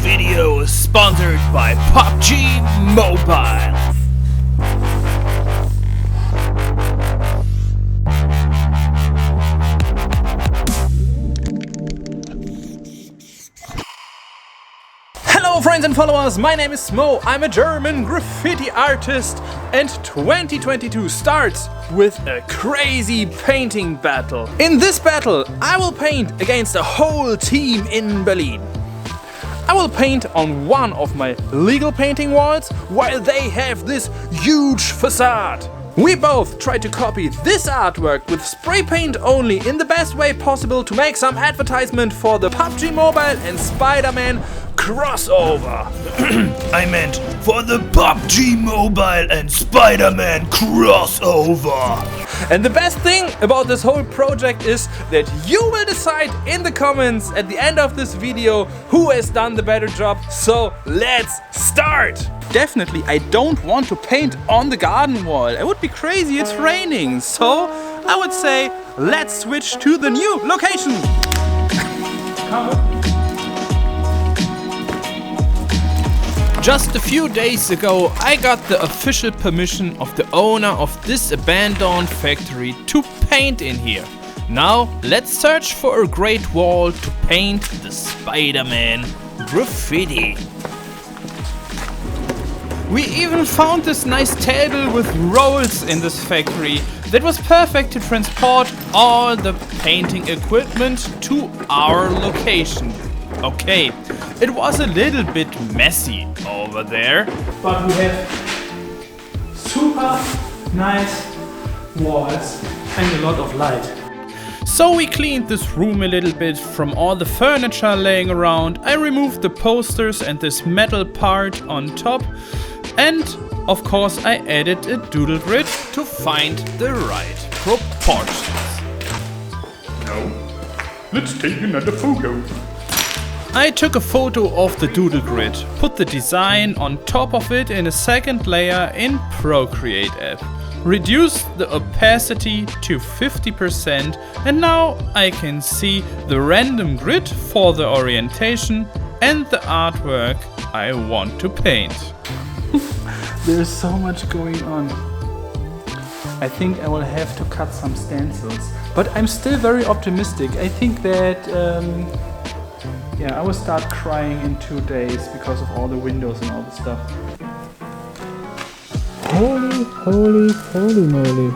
video is sponsored by PUBG Mobile. Hello friends and followers, my name is Smoe, I'm a German graffiti artist, and 2022 starts with a crazy painting battle. In this battle I will paint against a whole team in Berlin. I will paint on one of my legal painting walls while they have this huge facade. We both try to copy this artwork with spray paint only in the best way possible to make some advertisement for the PUBG Mobile and Spider-Man crossover. I meant for the PUBG Mobile and Spider-Man crossover. And the best thing about this whole project is that you will decide in the comments at the end of this video who has done the better job. So let's start! Definitely I don't want to paint on the garden wall. It would be crazy, it's raining. So I would say let's switch to the new location. Just a few days ago I got the official permission of the owner of this abandoned factory to paint in here. Now let's search for a great wall to paint the Spider-Man graffiti. We even found this nice table with rolls in this factory that was perfect to transport all the painting equipment to our location. Okay, it was a little bit messy over there, but we have super nice walls and a lot of light. So we cleaned this room a little bit from all the furniture laying around. I removed the posters and this metal part on top. And of course I added a doodle grid to find the right proportions. Now, let's take another photo. I took a photo of the doodle grid, put the design on top of it in a second layer in Procreate app, reduced the opacity to 50%, and now I can see the random grid for the orientation and the artwork I want to paint. There's so much going on. I think I will have to cut some stencils, but I'm still very optimistic. I think that I will start crying in 2 days because of all the windows and all the stuff. Holy moly.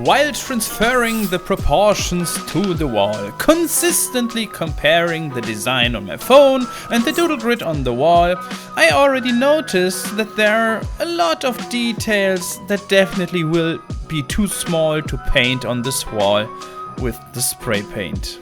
While transferring the proportions to the wall, consistently comparing the design on my phone and the doodle grid on the wall, I already noticed that there are a lot of details that definitely will be too small to paint on this wall with the spray paint.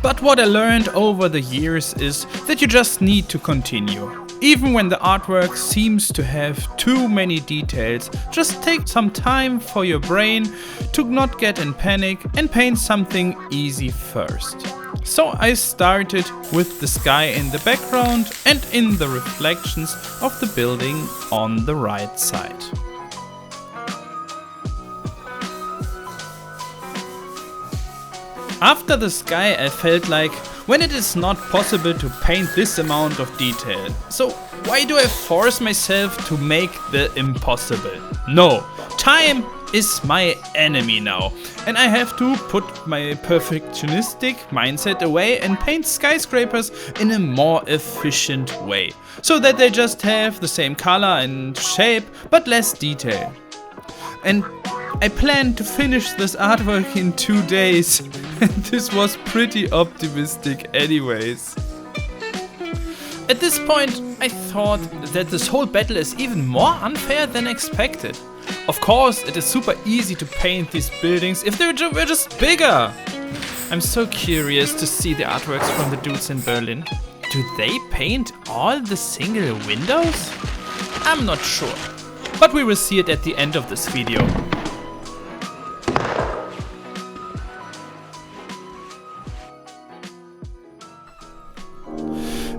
But what I learned over the years is that you just need to continue. Even when the artwork seems to have too many details, just take some time for your brain to not get in panic and paint something easy first. So I started with the sky in the background and in the reflections of the building on the right side. After the sky I felt like, when it is not possible to paint this amount of detail, so why do I force myself to make the impossible? No, time is my enemy now, and I have to put my perfectionistic mindset away and paint skyscrapers in a more efficient way, so that they just have the same color and shape but less detail. And I plan to finish this artwork in 2 days, and this was pretty optimistic anyways. At this point I thought that this whole battle is even more unfair than expected. Of course it is super easy to paint these buildings if they were just bigger. I'm so curious to see the artworks from the dudes in Berlin. Do they paint all the single windows? I'm not sure, but we will see it at the end of this video.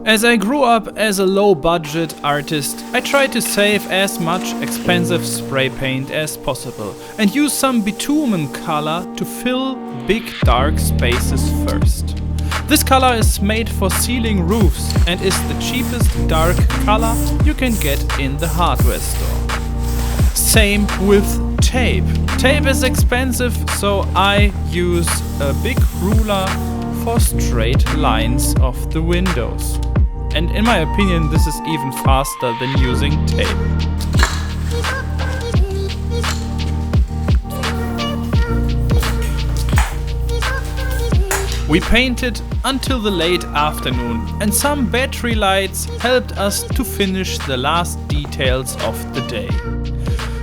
As I grew up as a low-budget artist, I tried to save as much expensive spray paint as possible and use some bitumen color to fill big dark spaces first. This color is made for ceiling roofs and is the cheapest dark color you can get in the hardware store. Same with tape. Tape is expensive, so I use a big ruler for straight lines of the windows. And in my opinion, this is even faster than using tape. We painted until the late afternoon, and some battery lights helped us to finish the last details of the day.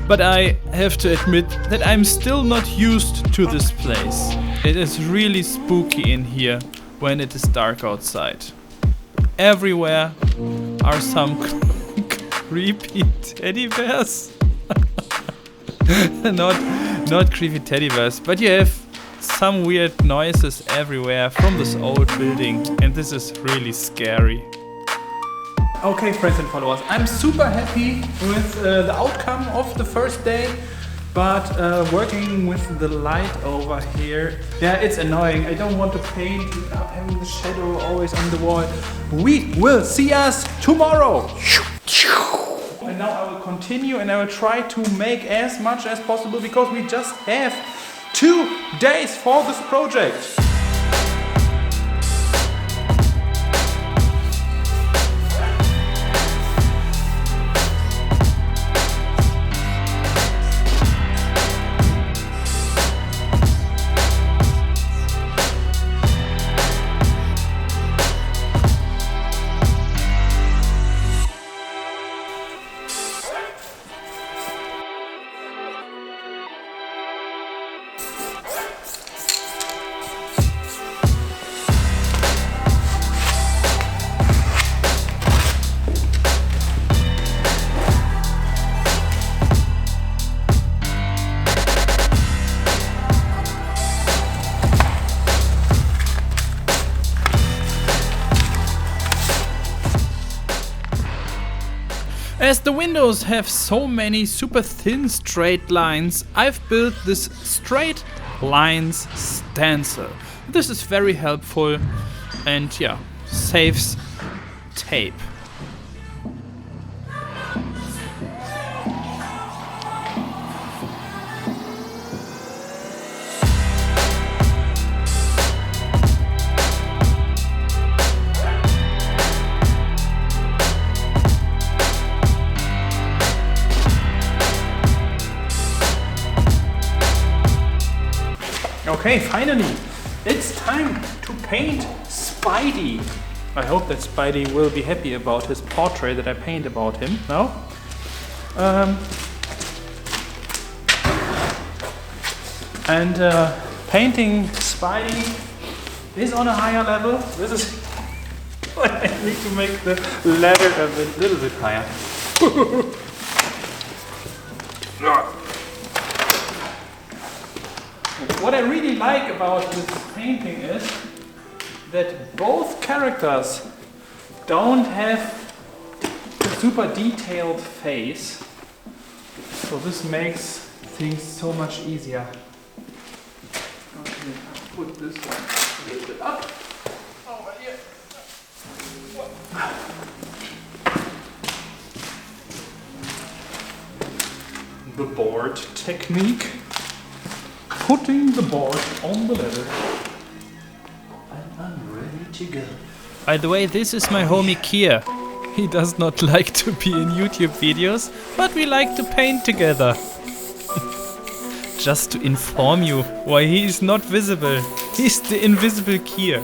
But I have to admit that I'm still not used to this place. It is really spooky in here when it is dark outside. Everywhere are some creepy teddy bears. not creepy teddy bears, but you have some weird noises everywhere from this old building, and this is really scary. Okay, friends and followers, I'm super happy with the outcome of the first day, but working with the light over here, yeah, it's annoying. I don't want to paint without having the shadow always on the wall. We will see us tomorrow. And now I will continue and I will try to make as much as possible because we just have 2 days for this project. As the windows have so many super thin straight lines, I've built this straight lines stencil. This is very helpful and yeah, saves tape. Okay, finally, it's time to paint Spidey. I hope that Spidey will be happy about his portrait that I paint about him now. Painting Spidey is on a higher level. This is I need to make the ladder a little bit higher. What I really like about this painting is that both characters don't have a super detailed face, so this makes things so much easier. Okay, I'll put this one a little bit up. Over here. The board technique. Putting the board on the ladder. And I'm ready to go. By the way, this is my homie KIER. He does not like to be in YouTube videos, but we like to paint together. Just to inform you why he is not visible. He's the invisible KIER.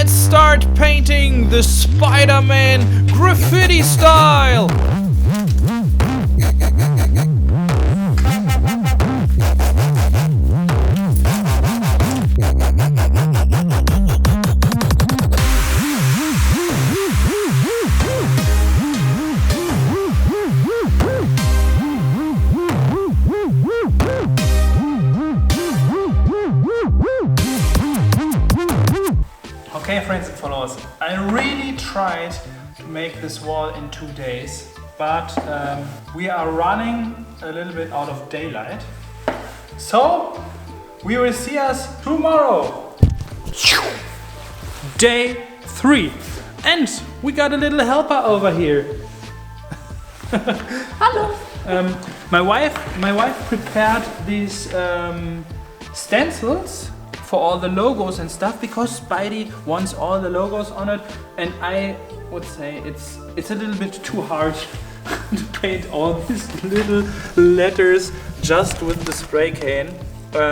let's start painting the Spider-Man graffiti style! Okay, friends and followers, I really tried to make this wall in 2 days, but we are running a little bit out of daylight. So, we will see us tomorrow. Day 3. And we got a little helper over here. Hallo. My wife prepared these stencils for all the logos and stuff because Spidey wants all the logos on it, and I would say it's a little bit too hard to paint all these little letters just with the spray can.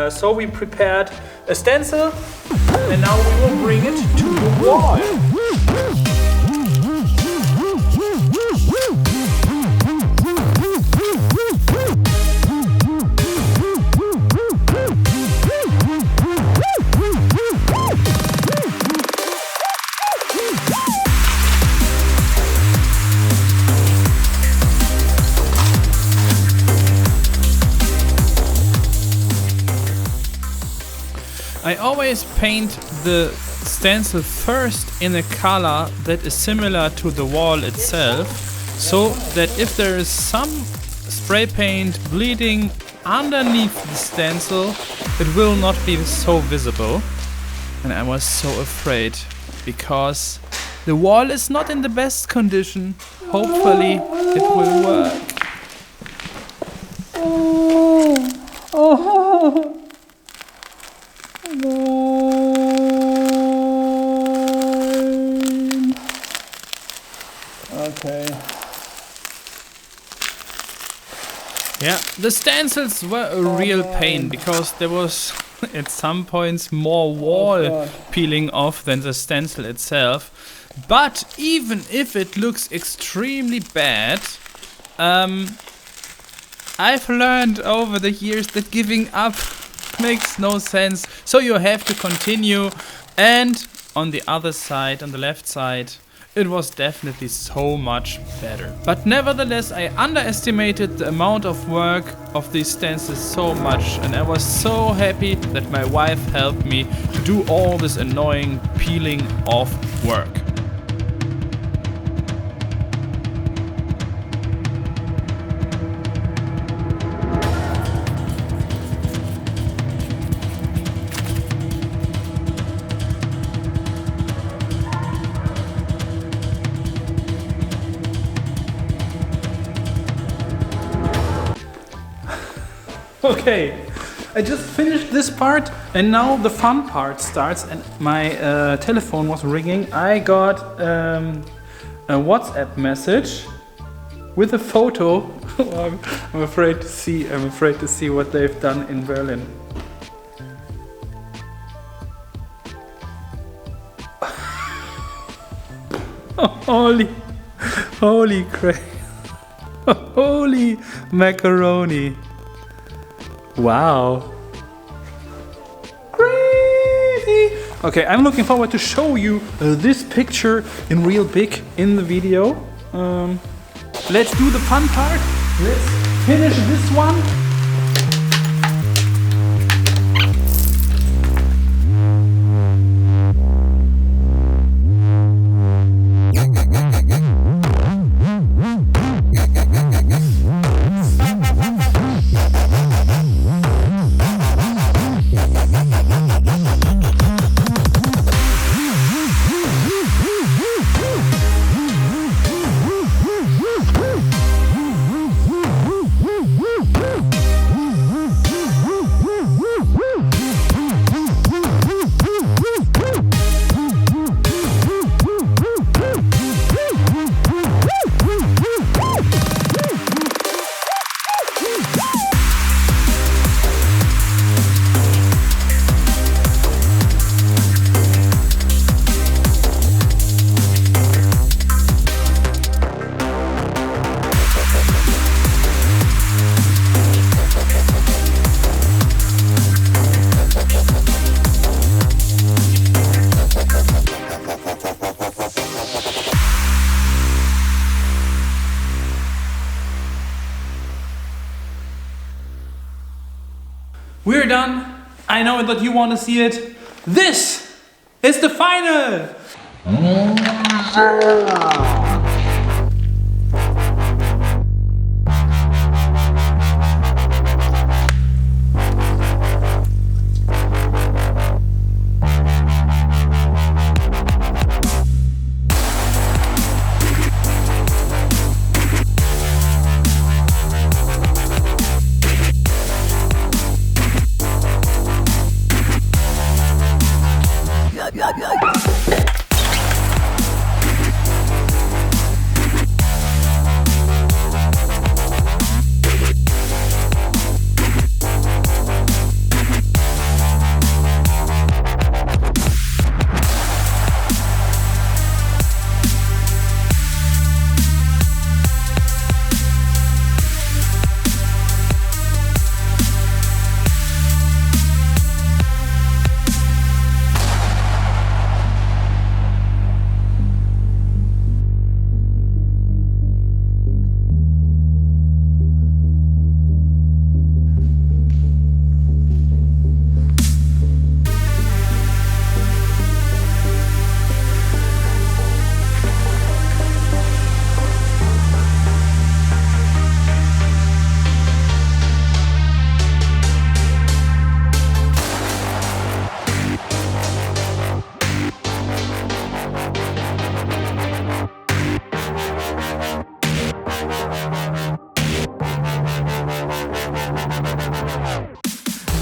So we prepared a stencil and now we will bring it to the wall. I always paint the stencil first in a color that is similar to the wall itself, so that if there is some spray paint bleeding underneath the stencil, it will not be so visible. And I was so afraid because the wall is not in the best condition. Hopefully it will work. Okay. Yeah, the stencils were a real pain because there was at some points more wall peeling off than the stencil itself. But even if it looks extremely bad, I've learned over the years that giving up makes no sense. So you have to continue. And on the other side, on the left side, it was definitely so much better. But nevertheless, I underestimated the amount of work of these stencils so much, and I was so happy that my wife helped me to do all this annoying peeling off work. Okay, I just finished this part and now the fun part starts, and my telephone was ringing. I got a WhatsApp message with a photo. I'm afraid to see. I'm afraid to see what they've done in Berlin. Holy crap! Holy macaroni! Wow. Crazy. Okay, I'm looking forward to show you this picture in real big in the video. Let's do the fun part. Let's finish this one. we're done. I know that you want to see it. This is the final.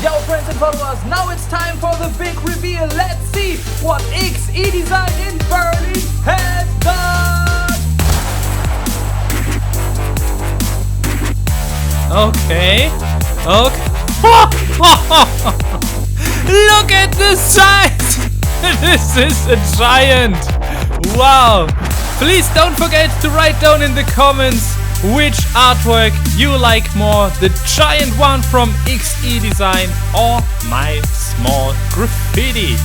Yo friends and followers, now it's time for the big reveal. Let's see what XE Design in Berlin has done. Okay. Look at the size. This is a giant. Wow. Please don't forget to write down in the comments which artwork you like more, the giant one from XE Design or my small graffiti.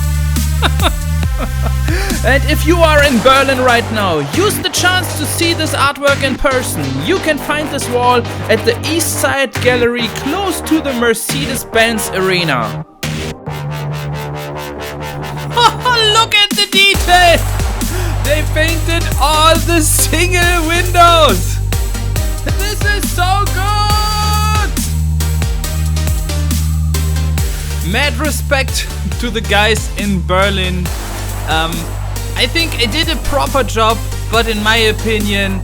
And if you are in Berlin right now, use the chance to see this artwork in person. You can find this wall at the East Side Gallery close to the Mercedes-Benz Arena. Look at the detail! They painted all the single windows! This is so good! Mad respect to the guys in Berlin. I think I did a proper job, but in my opinion,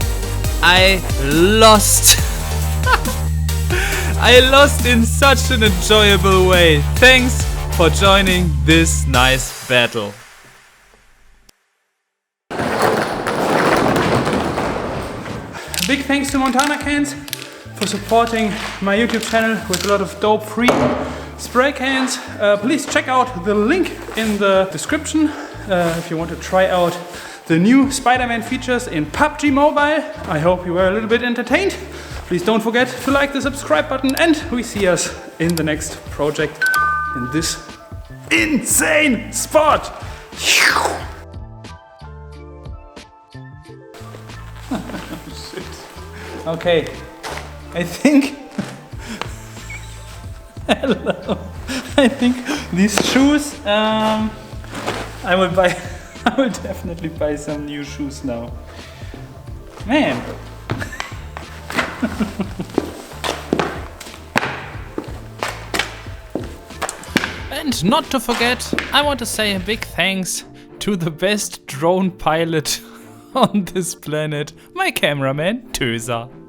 I lost. I lost in such an enjoyable way. Thanks for joining this nice battle. Big thanks to Montana Cans for supporting my YouTube channel with a lot of dope free spray cans. Please check out the link in the description if you want to try out the new Spider-Man features in PUBG Mobile. I hope you were a little bit entertained. Please don't forget to like the subscribe button, and we see us in the next project in this insane spot. Okay, I think hello. I think these shoes I will definitely buy some new shoes now. Man. And not to forget, I want to say a big thanks to the best drone pilot on this planet, my cameraman THÖSER.